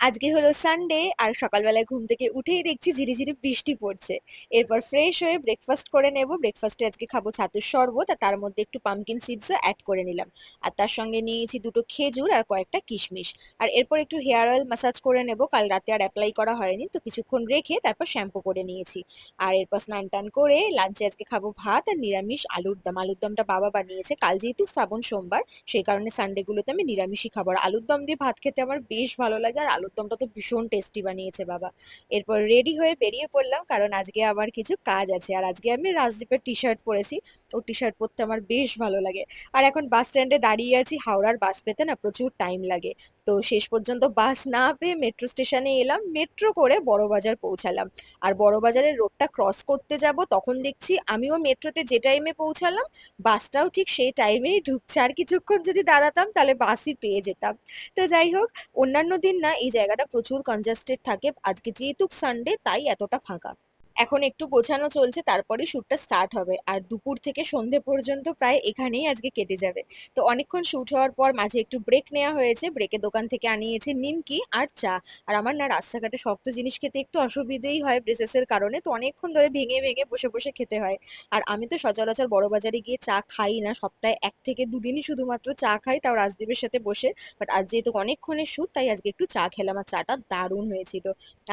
আজকে হলো সানডে আর সকালবেলায় ঘুম থেকে উঠেই দেখছি ঝিরিঝিরি বৃষ্টি পড়ছে। এরপর ফ্রেশ হয়ে ব্রেকফাস্ট করে নেব। ব্রেকফাস্টে আজকে খাবো ছাতুর শরবত, আর তার মধ্যে একটু পামকিন সিডসও অ্যাড করে নিলাম। আর তার সঙ্গে নিয়েছি দুটো খেজুর আর কয়েকটা কিশমিশ। আর এরপর একটু হেয়ার অয়েল ম্যাসাজ করে নেব, কাল রাতে আর অ্যাপ্লাই করা হয়নি তো কিছুক্ষণ রেখে তারপর শ্যাম্পু করে নিয়েছি। আর এরপর স্নান টান করে লাঞ্চে আজকে খাবো ভাত আর নিরামিষ আলুর দম। আলুর দমটা বাবা বানিয়েছে, কাল যেহেতু শ্রাবণ সোমবার সেই কারণে সানডে গুলোতে আমি নিরামিষই খাবো। আর আলুর দম দিয়ে ভাত খেতে আমার বেশ ভালো লাগে, আর আলুর দমটা তো ভীষণ টেস্টি বানিয়েছে বাবা। এরপর রেডি হয়ে বেরিয়ে পড়লাম, কারণ আজকে আমার কিছু কাজ আছে। আর আজকে আমি রাজদীপের টি শার্ট পরেছি, ও টি শার্ট পরতে আমার বেশ ভালো লাগে। আর এখন বাস স্ট্যান্ডে দাঁড়িয়ে আছি, হাওড়ার বাস পেতে না প্রচুর টাইম লাগে। তো শেষ পর্যন্ত বাস না পেয়ে মেট্রো স্টেশনে এলাম, মেট্রো করে বড়বাজার পৌঁছালাম। আর বড়বাজারের রোডটা ক্রস করতে যাব তখন দেখছি আমিও মেট্রোতে যে টাইমে পৌঁছালাম বাসটাও ঠিক সেই টাইমেই ঢুকছে। আর কিছুক্ষণ যদি দাঁড়াতাম তাহলে বাসই পেয়ে যেতাম। তো যাই হোক, অন্যান্য দিন না এই জায়গাটা প্রচুর কনজাস্টেড থাকে, আজকে যেহেতু সানডে তাই এতটা ফাঁকা। এখন একটু গোছানো চলছে, তারপরে শ্যুটটা স্টার্ট হবে। আর দুপুর থেকে সন্ধে পর্যন্ত প্রায় এখানেই আজকে কেটে যাবে। তো অনেকক্ষণ শ্যুট হওয়ার পর মাঝে একটু ব্রেক নেওয়া হয়েছে, ব্রেকের দোকান থেকে আনিয়েছে নিমকি আর চা। আর আমার না রাস্তাঘাটে শক্ত জিনিস খেতে একটু অসুবিধেই হয় ব্রেসেসের কারণে, তো অনেকক্ষণ ধরে ভেঙে ভেঙে বসে বসে খেতে হয়। আর আমি তো সচরাচর বড় বাজারে গিয়ে চা খাই না, সপ্তাহে 1 থেকে 2 দিনই শুধুমাত্র চা খাই, তাও রাজদীপের সাথে বসে। বাট আজ যেহেতু অনেকক্ষণের শ্যুট তাই আজকে একটু চা খেলাম, আর চাটা দারুণ হয়েছিল।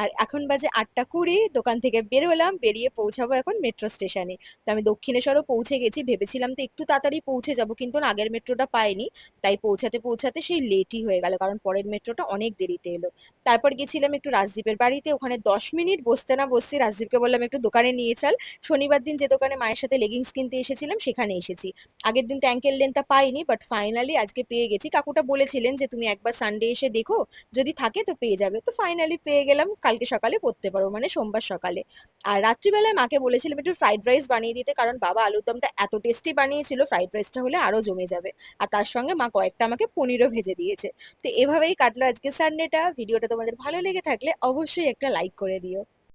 আর এখন বাজে 8টা 20, দোকান থেকে বের হলাম, বেরিয়ে পৌঁছাবো এখন মেট্রো স্টেশনে। তো আমি দক্ষিণেশ্বরও পৌঁছে গেছি, ভেবেছিলাম তো একটু তাড়াতাড়ি পৌঁছে যাব, কিন্তু না, আগের মেট্রোটা পাইনি। তাই পৌঁছাতে পৌঁছাতে সেই লেটই হয়ে গেল, কারণ পরের মেট্রোটা অনেক দেরিতে এলো। তারপর গেছিলাম একটু রাজদীপের বাড়িতে, ওখানে 10 মিনিট বসতে না বসতে রাজদীপকে বললাম একটু দোকানে নিয়ে চল। শনিবার দিন যে দোকানে মায়ের সাথে লেগিংস কিনতে এসেছিলাম সেখানে এসেছি। আগের দিন তো অ্যাঙ্কেল লেন্থটা পাইনি, বাট ফাইনালি আজকে পেয়ে গেছি। কাকুটা বলেছিলেন যে তুমি একবার সানডে এসে দেখো, যদি থাকে তো পেয়ে যাবে। তো ফাইনালি পেয়ে গেলাম, কালকে সকালে পড়তে পারবো, মানে সোমবার সকালে। আর রাত্রিবেলায় মাকে বলেছিলাম একটু ফ্রাইড রাইস বানিয়ে দিতে, কারণ বাবা আলুর দমটা এত টেস্টি বানিয়েছিল, ফ্রাইড রাইসটা হলে আরো জমে যাবে। আর তার সঙ্গে মা কয়েকটা আমাকে পনিরও ভেজে দিয়েছে। তো এভাবেই কাটলো আজকে সানডেটা। ভিডিওটা তোমাদের ভালো লেগে থাকলে অবশ্যই একটা লাইক করে দিও।